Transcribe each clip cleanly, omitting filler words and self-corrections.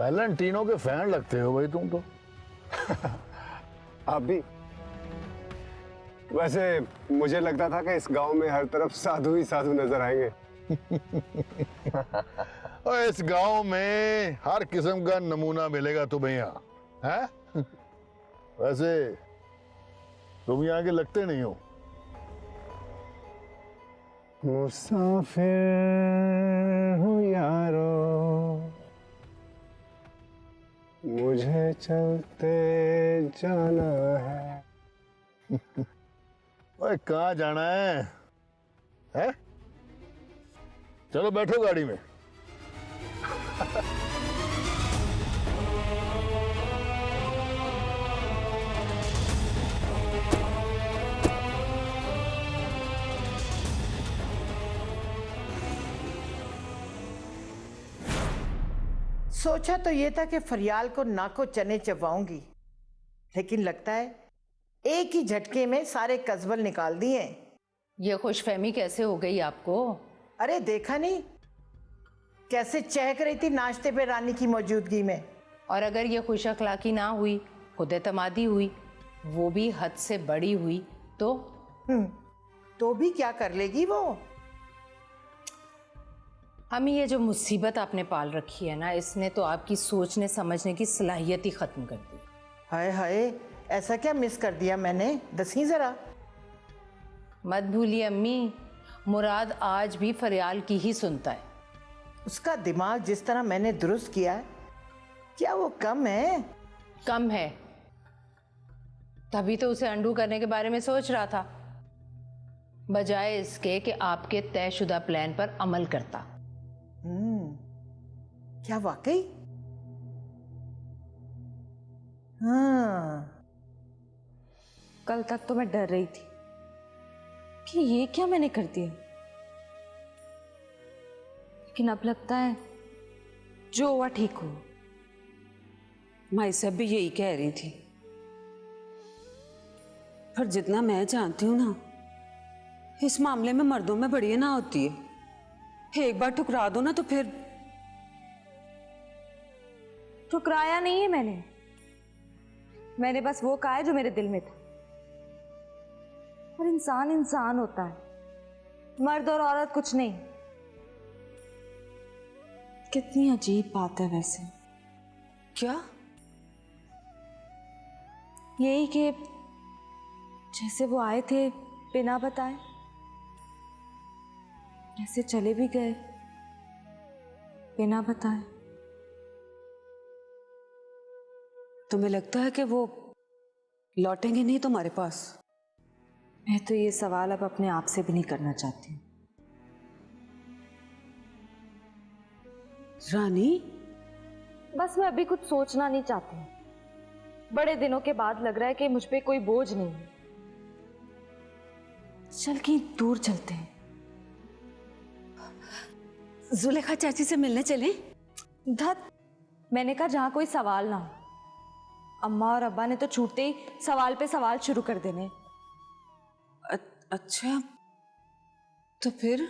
वैलेंटीनो के फैन लगते हो भाई तुम तो। आप भी। वैसे मुझे लगता था कि इस गांव में हर तरफ साधु ही साधु नजर आएंगे। और इस गांव में हर किस्म का नमूना मिलेगा तुम्हें यहाँ, हैं? वैसे तुम यहाँ के लगते नहीं हो। मुसाफिर हूँ यारो, मुझे चलते जाना है। ओए कहाँ जाना है? हैं? चलो बैठो गाड़ी में। सोचा तो ये था कि फरियाल को नाको चने चबाऊंगी, लेकिन लगता है एक ही झटके में सारे कज़बल निकाल दिए। ये खुशफहमी कैसे हो गई आपको? अरे देखा नहीं कैसे चहक रही थी नाश्ते पे रानी की मौजूदगी में। और अगर ये खुश अखलाकी ना हुई, खुद एतमादी हुई, वो भी हद से बड़ी हुई तो भी क्या कर लेगी वो? हमें ये जो मुसीबत आपने पाल रखी है ना, इसने तो आपकी सोचने समझने की सलाहियत ही खत्म कर दी। हाय हाय, ऐसा क्या मिस कर दिया मैंने, दसी जरा। मत भूलिए अम्मी, मुराद आज भी फरियाल की ही सुनता है। उसका दिमाग जिस तरह मैंने दुरुस्त किया है, क्या वो कम है? कम है, तभी तो उसे अंडू करने के बारे में सोच रहा था, बजाय इसके कि आपके तयशुदा प्लान पर अमल करता। क्या वाकई? हाँ, कल तक तो मैं डर रही थी कि ये क्या मैंने कर दिया, लेकिन अब लगता है जो हुआ ठीक हुआ। माई साहब भी यही कह रही थी, पर जितना मैं जानती हूं ना, इस मामले में मर्दों में बड़ी ना होती है। एक बार ठुकरा दो ना तो फिर। ठुकराया नहीं है मैंने बस वो कहा है जो मेरे दिल में था। और इंसान इंसान होता है, मर्द और औरत कुछ नहीं। कितनी अजीब बात है वैसे। क्या? यही कि जैसे वो आए थे बिना बताए, ऐसे चले भी गए बिना बताए। तुम्हें लगता है कि वो लौटेंगे नहीं तुम्हारे पास? मैं तो ये सवाल अब अपने आप से भी नहीं करना चाहती। रानी, बस मैं अभी कुछ सोचना नहीं चाहती। बड़े दिनों के बाद लग रहा है कि मुझ पे कोई बोझ नहीं है। चल कहीं दूर चलते हैं। जुलेखा चाची से मिलने चले? धत, मैंने कहा जहां कोई सवाल ना हो। अम्मा और अब्बा ने तो छूटते ही सवाल पे सवाल शुरू कर देने। अच्छा, तो फिर?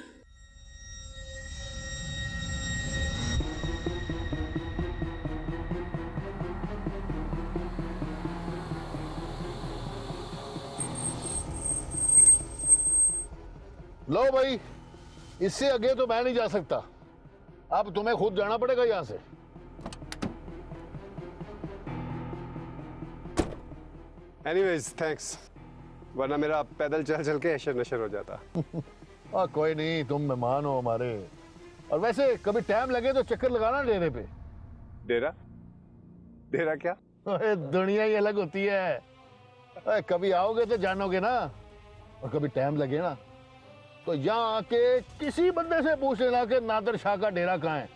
लो भाई, इससे आगे तो मैं नहीं जा सकता, अब तुम्हें खुद जाना पड़ेगा यहां से। एनीवेज थैंक्स, वरना मेरा पैदल चल चल के ऐशर नशर हो जाता। कोई नहीं, तुम मेहमान हो हमारे। और वैसे कभी टाइम लगे तो चक्कर लगाना डेरे पे। डेरा? डेरा क्या? दुनिया ही अलग होती है। कभी आओगे तो जानोगे ना। और कभी टाइम लगे ना तो यहाँ आके किसी बंदे से पूछ लेना कि नादर शाह का डेरा कहाँ है,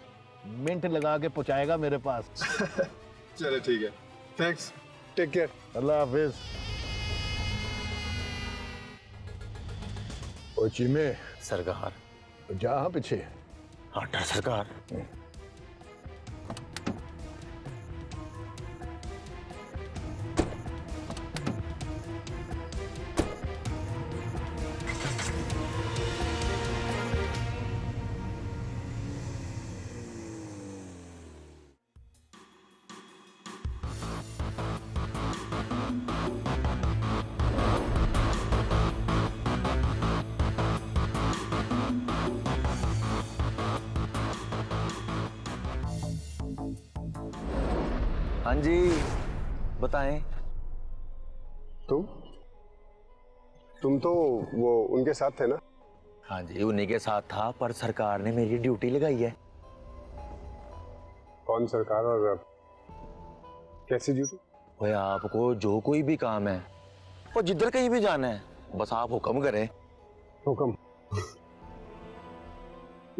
मिनट लगा के पहुंचाएगा मेरे पास। चलो ठीक है, थैंक्स, टेक केयर, अल्लाह हाफिज। ओ चीमे सरकार। जहाँ पीछे। हाँ सरकार। हाँ जी, बताएं। तुम तो वो उनके साथ थे ना? हाँ जी, उन्हीं के साथ था, पर सरकार ने मेरी ड्यूटी लगाई है। कौन सरकार और कैसी ड्यूटी? भाई आपको जो कोई भी काम है वो जिधर कहीं भी जाना है, बस आप हुक्म करें। हुक्म?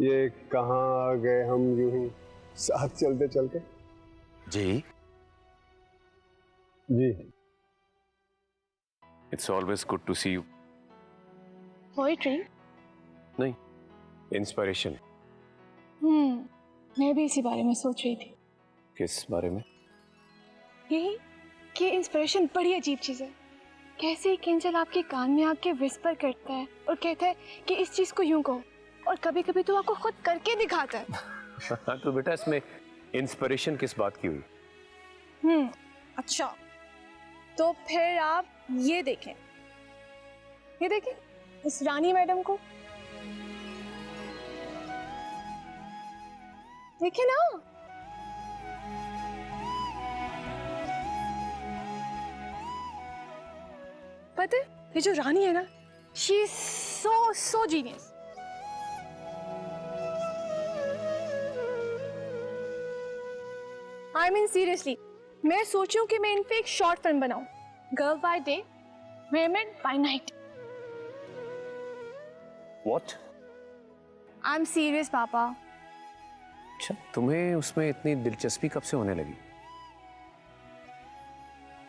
ये कहाँ आ गए हम यूं ही साथ चलते चलते? जी जी। It's always good to see you. Poetry? नहीं, इंस्पिरेशन। मैं भी इसी बारे में सोच रही थी। किस बारे में? यही कि इंस्पिरेशन बड़ी अजीब चीज़ है। कैसे एक एंजल आपके कान में आके विस्पर करता है और कहता है कि इस चीज़ को यूं कहो, और कभी कभी तो आपको खुद करके दिखाता है। तो बेटा इसमें इंस्पिरेशन किस बात की हुई? अच्छा, तो फिर आप ये देखें इस रानी मैडम को देखे ना। पता है ये जो रानी है ना, she is so genius. I mean seriously, मैं सोचूं कि मैं इन पे एक शॉर्ट फिल्म बनाऊं, girl by day women by night. What? I'm serious, पापा। अच्छा, तुम्हें उसमें इतनी दिलचस्पी कब से होने लगी?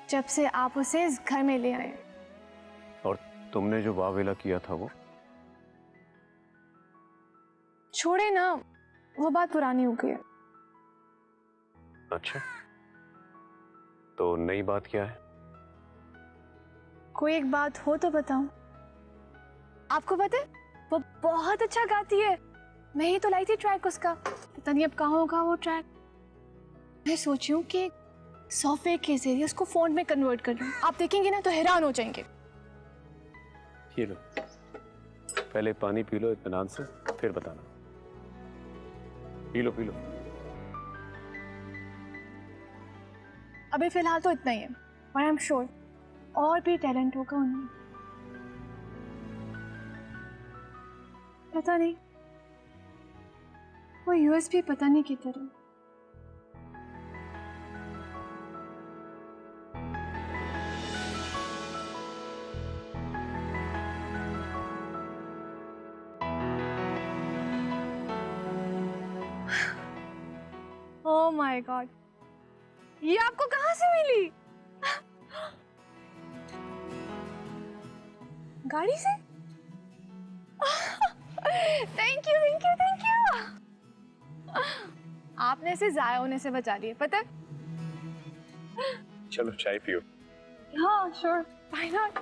जब से आप उसे इस घर में ले आए। और तुमने जो वावेला किया था वो? छोड़े ना, वो बात पुरानी हो गई है। अच्छा, तो नई बात क्या है? कोई एक बात हो तो बताऊं। आपको पता है वो बहुत अच्छा गाती है। मैं ही तो लाई थी ट्रैक उसका, पता नहीं अब कहाँ होगा वो ट्रैक। मैं सोची हूँ कि सॉफ्टवेयर के जरिए उसको फोन में कन्वर्ट कर लूं। आप देखेंगे ना तो हैरान हो जाएंगे। ये लो, पहले पानी पी लो इत्मीनान से, फिर बताना। P low. अभी फिलहाल तो इतना ही है, पर आई एम श्योर और भी टैलेंट होगा उनमें। पता नहीं वो यूएसपी पता नहीं की तरह। ओह माय गॉड, ये आपको कहाँ से मिली? गाड़ी से? Thank you. आपने इसे जाया होने से बचा लिया, पता है? चलो चाय पियो। हाँ श्योर, व्हाई नॉट।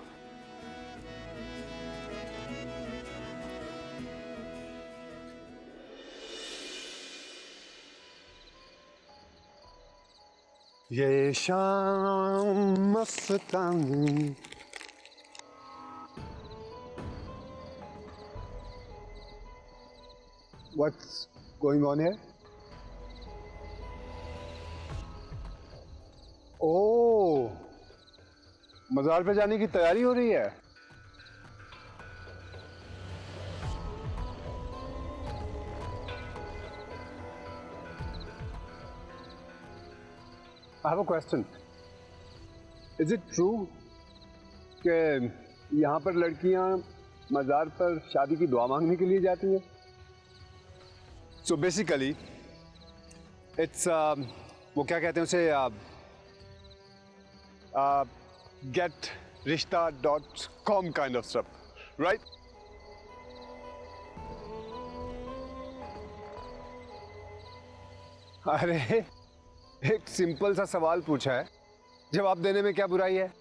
ये शाम मस्तानी। What's going on here? ओह, मज़ार पे जाने की तैयारी हो रही है। I have a question. Is it true कि यहाँ पर लड़कियाँ मज़ार पर शादी की दुआ मांगने के लिए जाती हैं? So basically, it's वो क्या कहते हैं उसे, getrishta.com kind of stuff, right? अरे एक सिंपल सा सवाल पूछा है, जवाब देने में क्या बुराई है?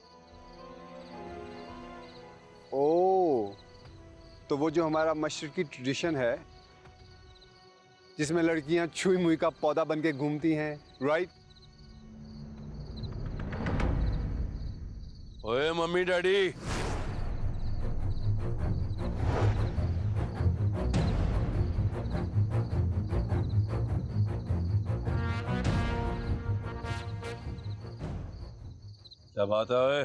ओह, तो वो जो हमारा मशरकी ट्रेडिशन है जिसमें लड़कियां छुई मुई का पौधा बन के घूमती हैं, राइट? ओए मम्मी डैडी, क्या बात है?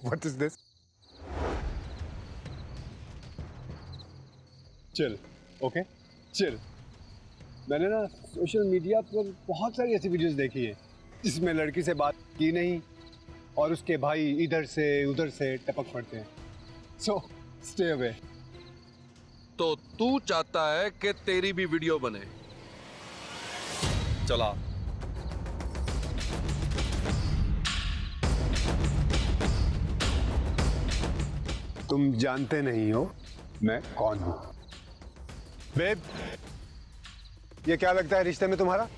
What is this? Chill, okay chill. मैंने ना सोशल मीडिया पर बहुत सारी ऐसी वीडियोस देखी है जिसमें लड़की से बात की नहीं और उसके भाई इधर से उधर से टपक पड़ते हैं। So stay away. तो तू चाहता है कि तेरी भी वीडियो बने? चला। तुम जानते नहीं हो मैं कौन हूं। बेब, ये क्या लगता है रिश्ते में तुम्हारा?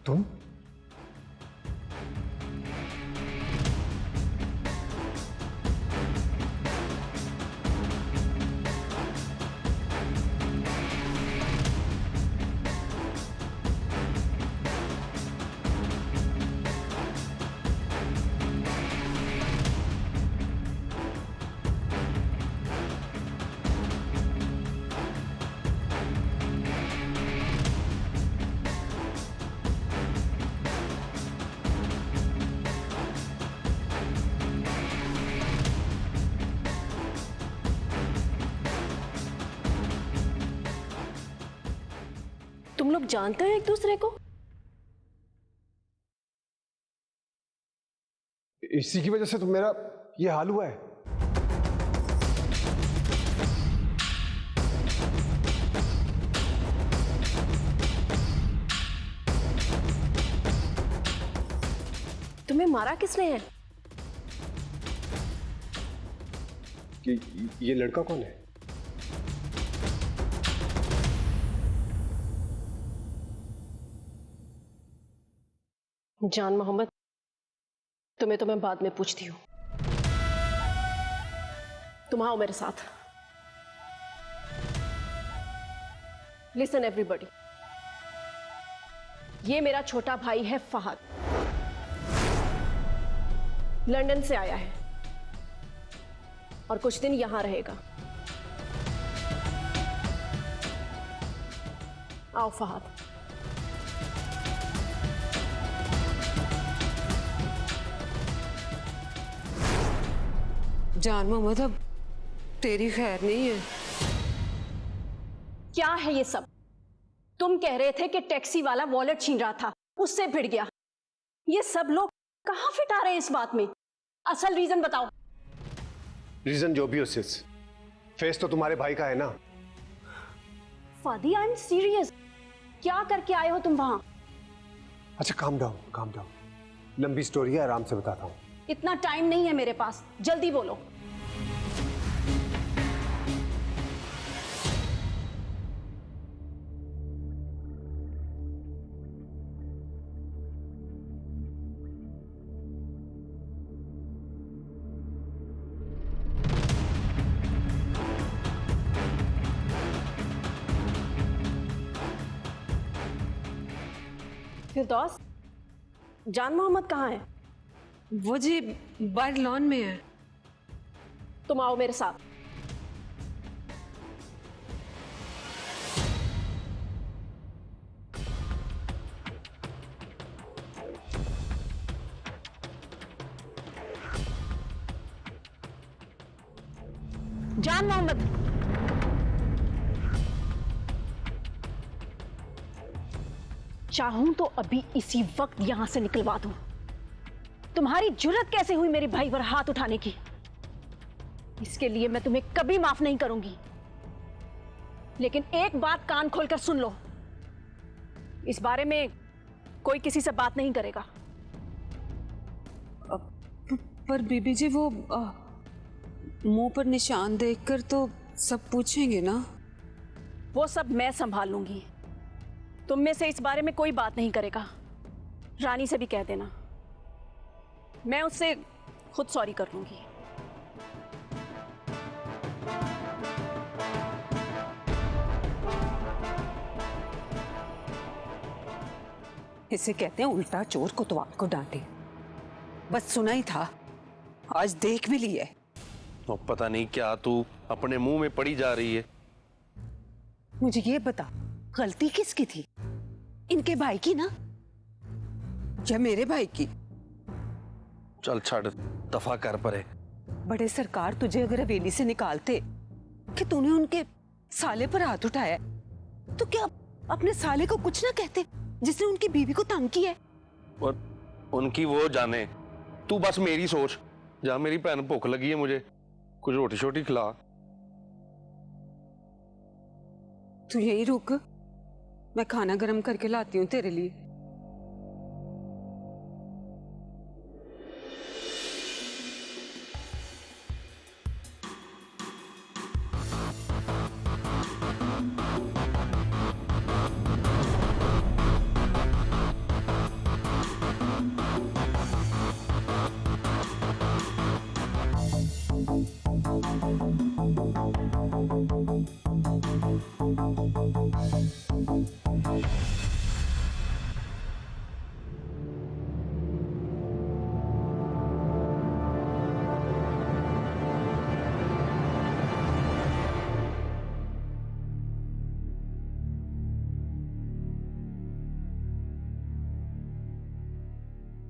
तुम? तुम लोग जानते हो एक दूसरे को? इसी की वजह से तो मेरा ये हाल हुआ है। तुम्हें मारा किसने है? ये लड़का कौन है? जान मोहम्मद, तुम्हें तो मैं बाद में पूछती हूं। तुम आओ मेरे साथ। लिसन एवरीबॉडी, ये मेरा छोटा भाई है फहद, लंदन से आया है और कुछ दिन यहां रहेगा। आओ फहद। जान मोहम्मद, अब तेरी खैर नहीं है। क्या है ये सब? तुम कह रहे थे कि टैक्सी वाला वॉलेट छीन रहा था, उससे भिड़ गया। ये सब लोग कहां फिट आ रहे हैं इस बात में? असल रीजन बताओ। रीजन जो भी हो सिस, फेस तो तुम्हारे भाई का है ना। फादी, आई एम सीरियस। क्या करके आए हो तुम वहां? अच्छा काम डाउन, काम डाउन। लंबी स्टोरी है, आराम से बताता हूं। इतना टाइम नहीं है मेरे पास, जल्दी बोलो। फिरदौस, जान मोहम्मद कहाँ है? वो जी बाहर लॉन में है। तुम आओ मेरे साथ। जान मोहम्मद, चाहूं तो अभी इसी वक्त यहां से निकलवा दूं। तुम्हारी जुर्रत कैसे हुई मेरे भाई पर हाथ उठाने की? इसके लिए मैं तुम्हें कभी माफ नहीं करूंगी। लेकिन एक बात कान खोलकर सुन लो, इस बारे में कोई किसी से बात नहीं करेगा। पर बीबी जी वो मुंह पर निशान देखकर तो सब पूछेंगे ना। वो सब मैं संभाल लूंगी। तुम में से इस बारे में कोई बात नहीं करेगा। रानी से भी कह देना, मैं उससे खुद सॉरी कर लूंगी। इसे कहते हैं उल्टा चोर कोतवाल को डांटे। बस सुना ही था, आज देख भी ली है। तो पता नहीं क्या तू अपने मुंह में पड़ी जा रही है। मुझे ये बता, गलती किसकी थी? इनके भाई की ना, या मेरे भाई की? चल छड़, दफा कर परे। बड़े सरकार तुझे अगर हवेली से निकालते कि तूने उनके साले पर हाथ उठाया, तो क्या अपने साले को कुछ ना कहते जिसने उनकी बीवी को तंग किया है? और उनकी वो जाने, तू बस मेरी सोच। जहां मेरी बहन भूख लगी है, मुझे कुछ रोटी शोटी खिला। तू यही रुक, मैं खाना गरम करके लाती हूँ तेरे लिए।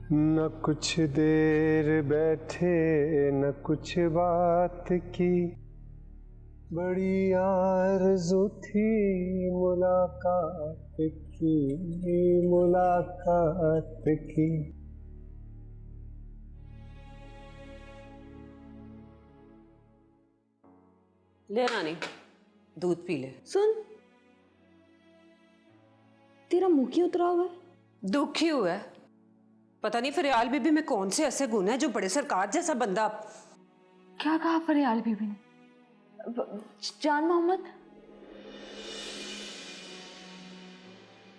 न कुछ देर बैठे न कुछ बात की, बड़ी आरज़ू थी मुलाकात की, मुलाकात की। ले रानी, दूध पी ले। सुन, तेरा मुंह क्यों उतरा हुआ है? दुखी हुआ है। पता नहीं फरियाल बीबी में कौन से ऐसे गुण है जो बड़े सरकार जैसा बंदा। क्या कहा फरियाल बीबी ने? जान मोहम्मद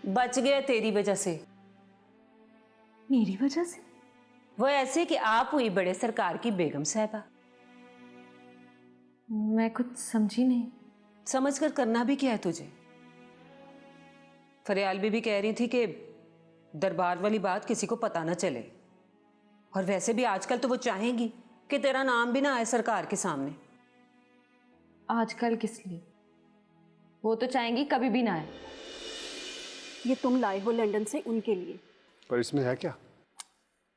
बच गया तेरी वजह से। मेरी वजह से? वो ऐसे कि आप हुई बड़े सरकार की बेगम साहबा। मैं कुछ समझी नहीं। समझ कर करना भी क्या है तुझे? फरियाल बीबी कह रही थी कि दरबार वाली बात किसी को पता ना चले, और वैसे भी आजकल तो वो चाहेंगी कि तेरा नाम भी ना आए सरकार के सामने। आजकल किस लिए? वो तो चाहेंगी कभी भी ना आए। ये तुम लाए हो लंदन से उनके लिए। पर इसमें है क्या?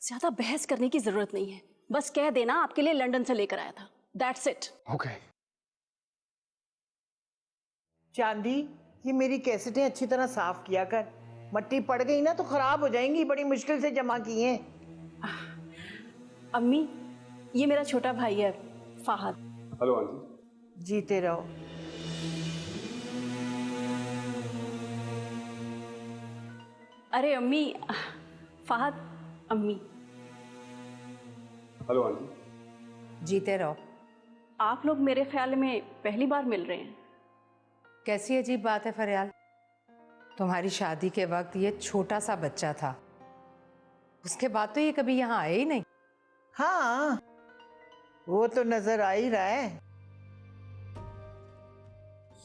ज्यादा बहस करने की जरूरत नहीं है, बस कह देना आपके लिए लंदन से लेकर आया था। That's it. ओके। चांदी, ये मेरी कैसेटें अच्छी तरह साफ किया कर। मट्टी पड़ गई ना तो खराब हो जाएंगी, बड़ी मुश्किल से जमा की हैं। अम्मी, ये मेरा छोटा भाई है फाहद। Hello aunty. जीते रहो। अरे अम्मी, फाहद अम्मी। Hello aunty. जीते रहो। आप लोग मेरे ख्याल में पहली बार मिल रहे हैं। कैसी अजीब बात है फरियाल, तुम्हारी शादी के वक्त ये छोटा सा बच्चा था, उसके बाद तो ये कभी यहाँ आए ही नहीं। हाँ, वो तो नजर आ ही रहा है।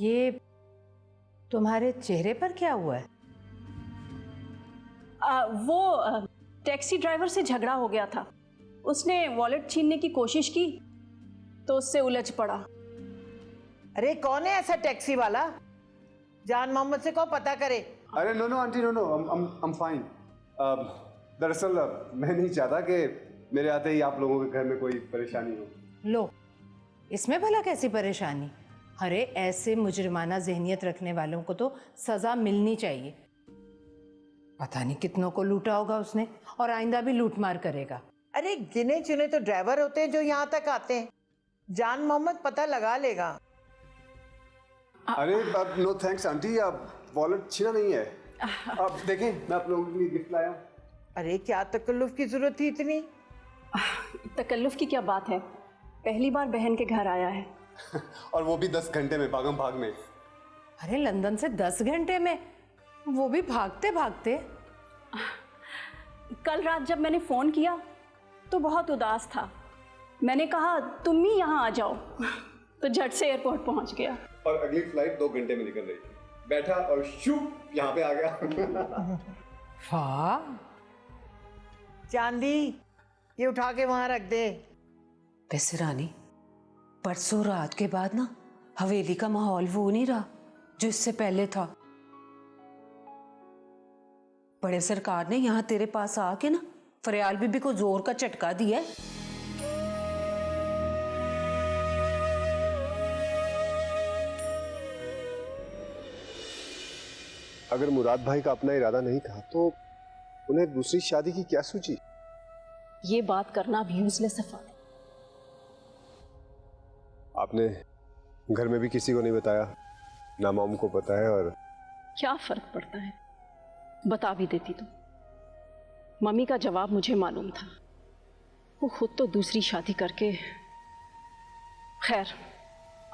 ये तुम्हारे चेहरे पर क्या हुआ है? वो टैक्सी ड्राइवर से झगड़ा हो गया था। उसने वॉलेट छीनने की कोशिश की तो उससे उलझ पड़ा। अरे कौन है ऐसा टैक्सी वाला? जान मोहम्मद से कहो पता करे। अरे no no aunty, no no, I am fine. दरअसल मैं नहीं चाहता कि मेरे आते ही आप लोगों के घर में कोई परेशानी हो। लो, इसमें भला कैसी परेशानी? अरे ऐसे मुजरिमाना जहनियत रखने वालों को तो सजा मिलनी चाहिए। पता नहीं कितनों को लूटा होगा उसने, और आइंदा भी लूट मार करेगा। अरे गिने चुने तो ड्राइवर होते हैं जो यहाँ तक आते हैं। जान मोहम्मद पता लगा लेगा। अरे नो थैंक्स आंटी, अब वॉलेट छीना नहीं है। अब देखें, मैं आप लोगों के लिए गिफ्ट लाया हूं। अरे क्या तकल्लुफ की जरूरत थी इतनी? तकल्लुफ की क्या बात है, पहली बार बहन के घर आया है। और वो भी 10 घंटे में, भागम भाग में। अरे लंदन से 10 घंटे में, वो भी भागते भागते। कल रात जब मैंने फोन किया तो बहुत उदास था। मैंने कहा तुम ही यहाँ आ जाओ, तो झट से एयरपोर्ट पहुंच गया। और अगली फ्लाइट 2 घंटे में निकल रही थी। बैठा और शू यहाँ पे आ गया। वाह। चांदी, ये उठा के वहां रख दे। वैसे रानी, परसों रात के बाद ना हवेली का माहौल वो नहीं रहा जो इससे पहले था। बड़े सरकार ने यहाँ तेरे पास आके ना फरियाल बीबी को जोर का झटका दिया है। अगर मुराद भाई का अपना इरादा नहीं था तो उन्हें दूसरी शादी की क्या सूझी? ये बात करना भी यूजलेस है फातिमा। आपने घर में भी किसी को नहीं बताया, ना मॉम को पता है। और क्या फर्क पड़ता है, बता भी देती तो। मम्मी का जवाब मुझे मालूम था, वो खुद तो दूसरी शादी करके। खैर,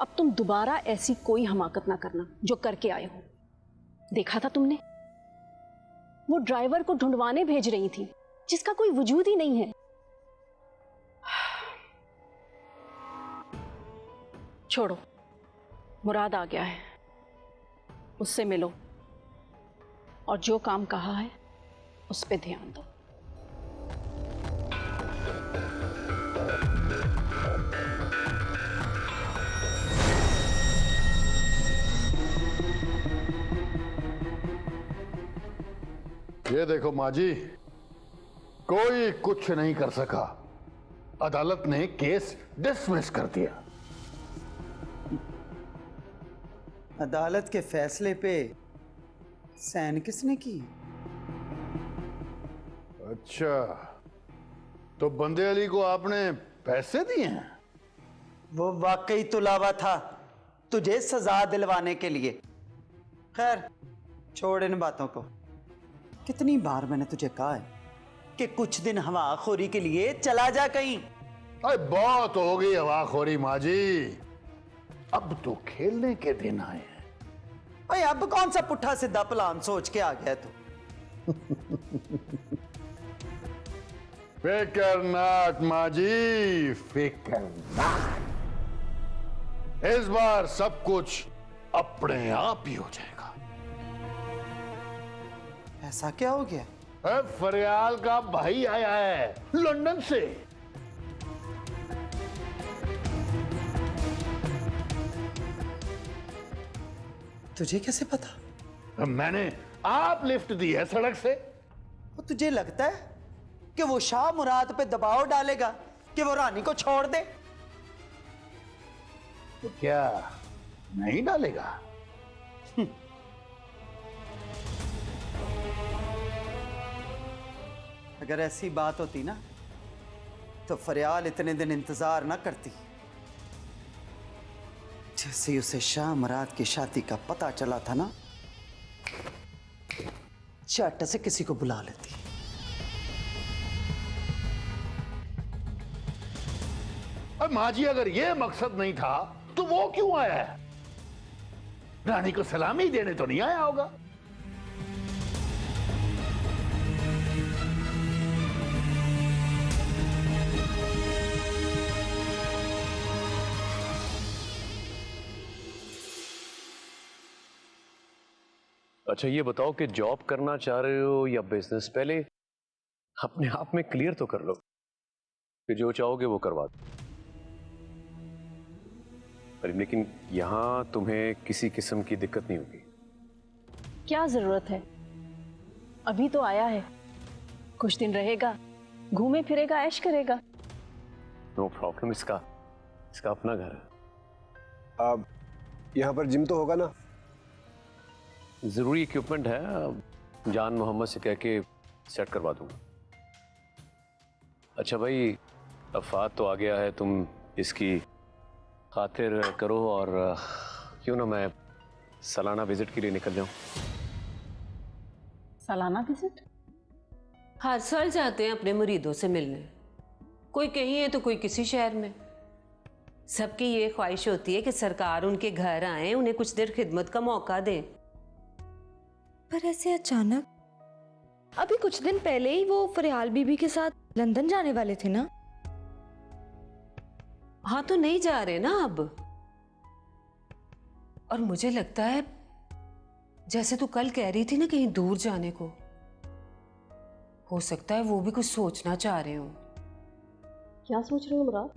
अब तुम दोबारा ऐसी कोई हमाकत ना करना जो करके आए हो। देखा था तुमने, वो ड्राइवर को ढूंढवाने भेज रही थी जिसका कोई वजूद ही नहीं है। छोड़ो, मुराद आ गया है, उससे मिलो और जो काम कहा है उस पे ध्यान दो। ये देखो माँ जी, कोई कुछ नहीं कर सका। अदालत ने केस डिसमिस कर दिया। अदालत के फैसले पे साइन किसने की? अच्छा, तो बंदे अली को आपने पैसे दिए हैं? वो वाकई तुलावा था तुझे सजा दिलवाने के लिए। खैर, छोड़ इन बातों को। कितनी बार मैंने तुझे कहा है कि कुछ दिन हवाखोरी के लिए चला जा कहीं। अरे बहुत हो गई हवाखोरी माँ जी, अब तो खेलने के दिन आए हैं। भाई अब कौन सा पुट्ठा सीधा प्लान सोच के आ गया तू? फिकर नाट माँ जी, फिकर नाट। इस बार सब कुछ अपने आप ही हो जाएगा। ऐसा क्या हो गया? फरियाल का भाई आया है लंदन से। तुझे कैसे पता? मैंने आप लिफ्ट दी है सड़क से। वो तुझे लगता है कि वो शाह मुराद पे दबाव डालेगा कि वो रानी को छोड़ दे? तो क्या नहीं डालेगा? अगर ऐसी बात होती ना तो फरियाल इतने दिन इंतजार ना करती। जैसे उसे शाह मुराद की शादी का पता चला था ना, झट से किसी को बुला लेती। अब माँ जी, अगर ये मकसद नहीं था तो वो क्यों आया है? रानी को सलामी देने तो नहीं आया होगा। अच्छा ये बताओ कि जॉब करना चाह रहे हो या बिजनेस? पहले अपने आप में क्लियर तो कर लो, फिर जो चाहोगे वो करवा दो। लेकिन यहां तुम्हें किसी किस्म की दिक्कत नहीं होगी। क्या जरूरत है, अभी तो आया है, कुछ दिन रहेगा, घूमे फिरेगा, ऐश करेगा। नो प्रॉब्लम, इसका अपना घर है। अब यहाँ पर जिम तो होगा ना? जरूरी इक्विपमेंट है, जान मोहम्मद से कह के सेट करवा दूंगा। अच्छा भाई, अफात तो आ गया है, तुम इसकी खातिर करो और क्यों ना मैं सालाना विजिट के लिए निकल जाऊं। सालाना विजिट? हर साल जाते हैं अपने मुरीदों से मिलने, कोई कहीं है तो कोई किसी शहर में। सबकी ये ख्वाहिश होती है कि सरकार उनके घर आए, उन्हें कुछ देर खिदमत का मौका दे। पर ऐसे अचानक? अभी कुछ दिन पहले ही वो फरियाल बीबी के साथ लंदन जाने वाले थे ना? हाँ, तो नहीं जा रहे ना अब। और मुझे लगता है जैसे तू कल कह रही थी ना कहीं दूर जाने को, हो सकता है वो भी कुछ सोचना चाह रहे हो। क्या सोच रहे हो मुराद?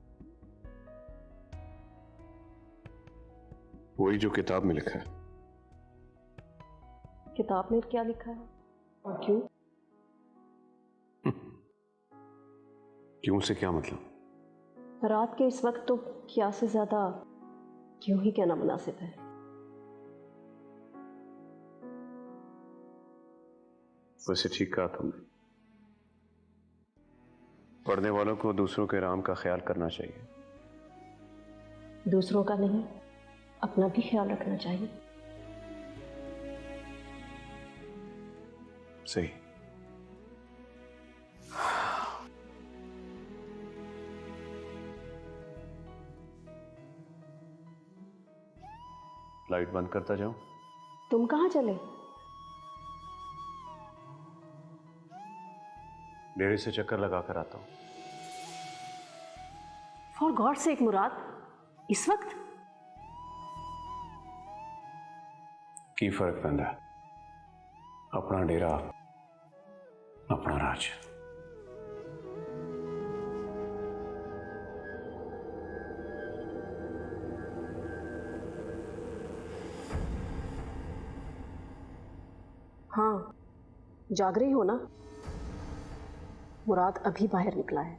वही जो किताब में लिखा है। किताब में क्या लिखा है और क्यों? क्यों से क्या मतलब? रात के इस वक्त तो क्या से ज्यादा क्यों ही कहना मुनासिब है। वैसे ठीक कहा तुमने, पढ़ने वालों को दूसरों के आराम का ख्याल करना चाहिए। दूसरों का नहीं, अपना भी ख्याल रखना चाहिए। सही। लाइट बंद करता जाऊं? तुम कहां चले? डेरे से चक्कर लगा कर आता हूं। फॉर गॉड सेक मुराद, इस वक्त? की फर्क पैंदा, अपना डेरा अपना राज। हाँ, जाग रही हो ना? मुराद अभी बाहर निकला है,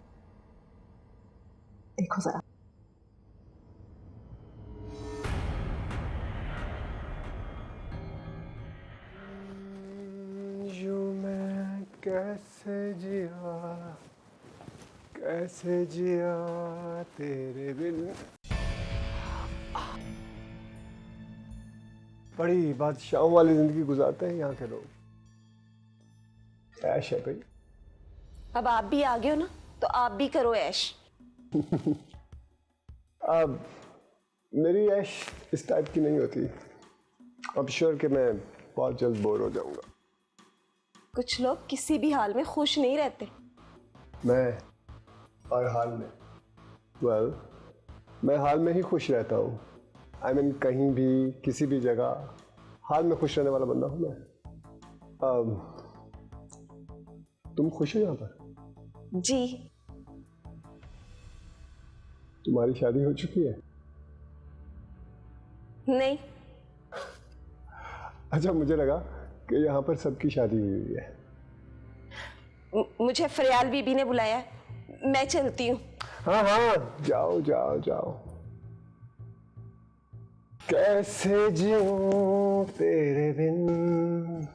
देखो जरा। कैसे जिया तेरे बिन। बड़ी बादशाहों वाली जिंदगी गुजारते हैं यहाँ के लोग। ऐश है भाई। अब आप भी आ गए हो ना, तो आप भी करो ऐश। अब मेरी ऐश इस टाइप की नहीं होती। अब श्योर कि मैं बहुत जल्द बोर हो जाऊंगा। कुछ लोग किसी भी हाल में खुश नहीं रहते। मैं हर हाल में, मैं हाल में ही खुश रहता हूँ। आई मीन कहीं भी किसी भी जगह हाल में खुश रहने वाला बंदा हूँ मैं। तुम खुश हो यहाँ पर? जी। तुम्हारी शादी हो चुकी है? नहीं। अच्छा, मुझे लगा कि यहाँ पर सबकी शादी हुई है। मुझे फरियाल बीबी ने बुलाया है, मैं चलती हूँ। हाँ हाँ, जाओ जाओ जाओ। कैसे जीऊं तेरे बिन।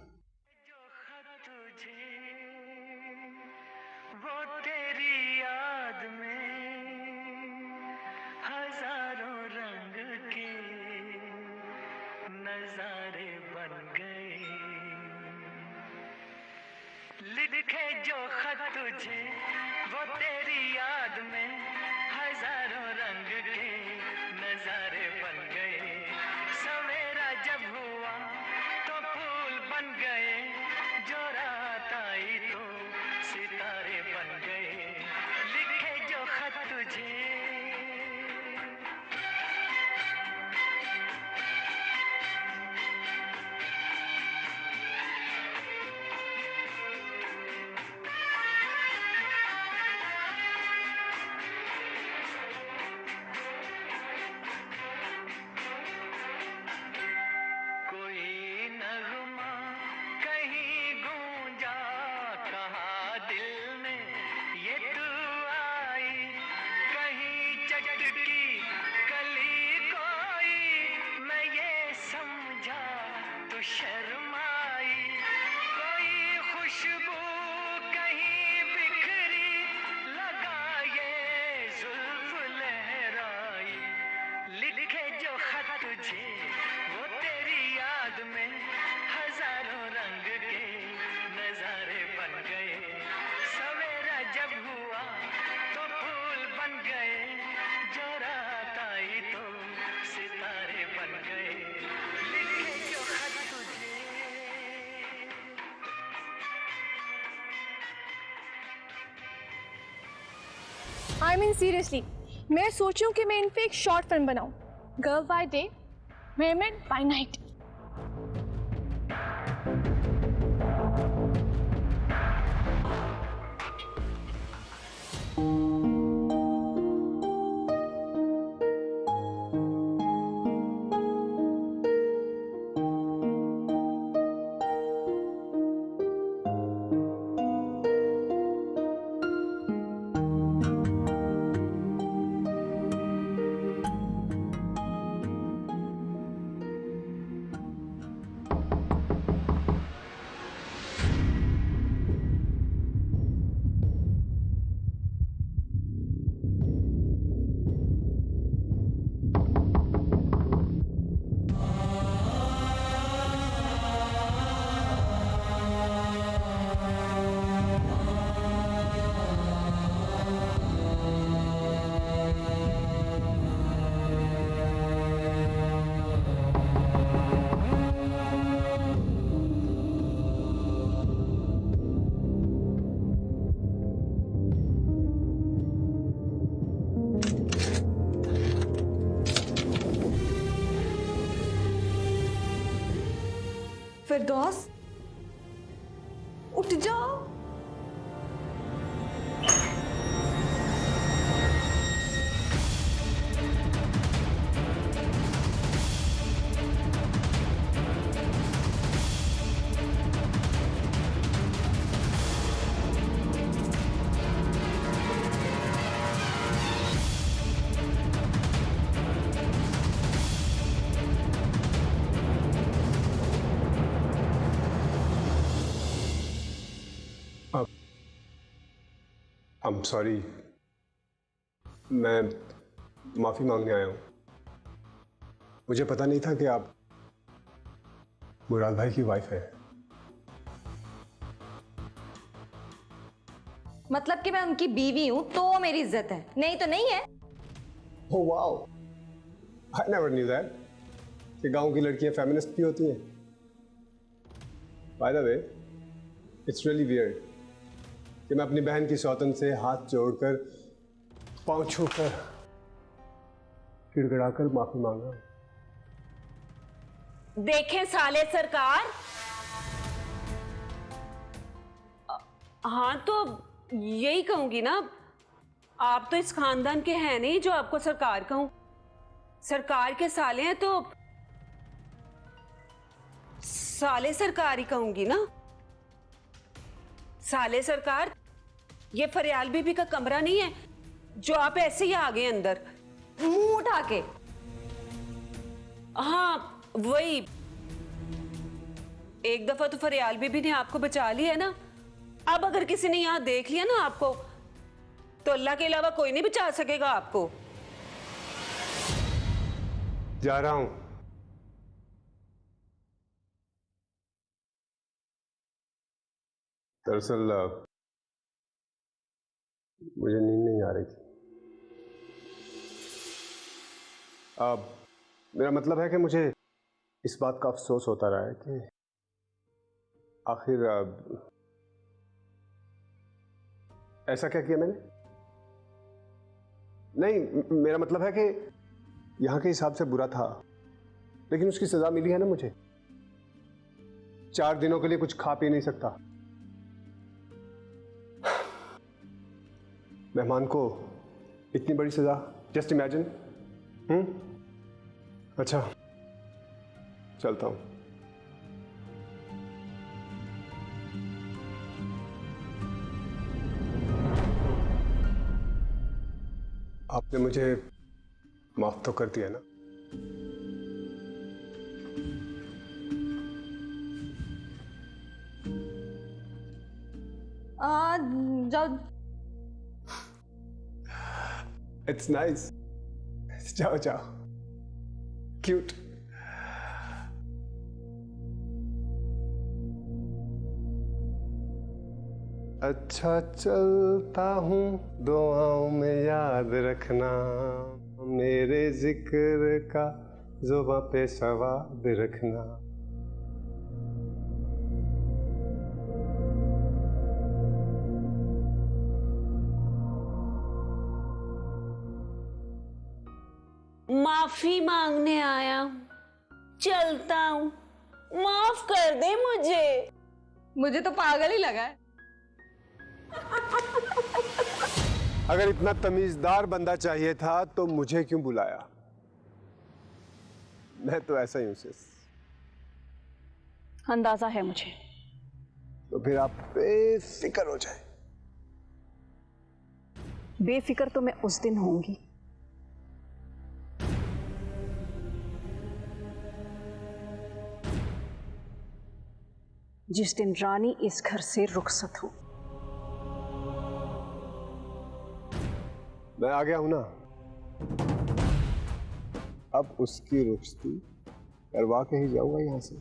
लिखे जो खत तुझे वो तेरी याद में हजारों रंग के नजारे बन गए। सवेरा जब हुआ तो फूल बन गए, जो रात आई तो सितारे बन गए। लिखे जो खत तुझे। शर्माई कोई खुशबू कहीं बिखरी, लगा ये जुल्फ लहराई। लिखे जो खत तुझे वो तेरी याद में हजारों रंग के नजारे बन गए। सवेरा जब हुआ तो मीन सीरियसली, मैं सोच रही हूँ कि मैं इन पे एक शॉर्ट फिल्म बनाऊँ, girl by day, mermaid by night. Firdaus, उठ जाओ। I'm sorry, मैं माफी मांगने आया हूँ। मुझे पता नहीं था कि आप मुराद भाई की वाइफ है। मतलब कि मैं उनकी बीवी हूं तो मेरी इज्जत है, नहीं तो नहीं है। Oh wow, I never knew that कि गांव की लड़कियां फेमिनिस्ट भी होती हैं। By the way, it's really weird कि मैं अपनी बहन की सौतन से हाथ जोड़कर, पांव छूकर, गिड़गिड़ाकर माफी मांग रहा हूं। देखें साले सरकार, हाँ तो यही कहूंगी ना, आप तो इस खानदान के हैं नहीं जो आपको सरकार कहूं। सरकार के साले हैं तो साले सरकार ही कहूंगी ना। साले सरकार, ये फरियाल बीबी का कमरा नहीं है जो आप ऐसे ही आ गए अंदर मुंह उठा के। हाँ वही, एक दफा तो फरियाल बीबी ने आपको बचा लिया है ना। अब अगर किसी ने यहां देख लिया ना आपको, तो अल्लाह के अलावा कोई नहीं बचा सकेगा आपको। जा रहा हूं। दरअसल मुझे नींद नहीं आ रही थी। मेरा मतलब है कि मुझे इस बात का अफसोस होता रहा है कि आखिर ऐसा क्या किया मैंने। नहीं, मेरा मतलब है कि यहां के हिसाब से बुरा था, लेकिन उसकी सजा मिली है ना मुझे। 4 दिनों के लिए कुछ खा पी नहीं सकता। मेहमान को इतनी बड़ी सजा, जस्ट इमेजिन। अच्छा, चलता हूं। आपने मुझे माफ तो कर दिया ना। जाओ। It's nice. जाओ जाओ, क्यूट। अच्छा चलता हूँ, दुआओं में याद रखना, मेरे जिक्र का जुबां पे सवाब रखना। माफी मांगने आया हूं, चलता हूं, माफ कर दे मुझे। मुझे तो पागल ही लगा है। अगर इतना तमीजदार बंदा चाहिए था तो मुझे क्यों बुलाया? मैं तो ऐसा ही हूं सिस। अंदाजा है मुझे। तो फिर आप बेफिक्र हो जाए। बेफिक्र तो मैं उस दिन होंगी जिस दिन रानी इस घर से रुखसत हो। मैं आ गया हूं ना, अब उसकी रुखसती करवा के ही जाऊंगा यहां से।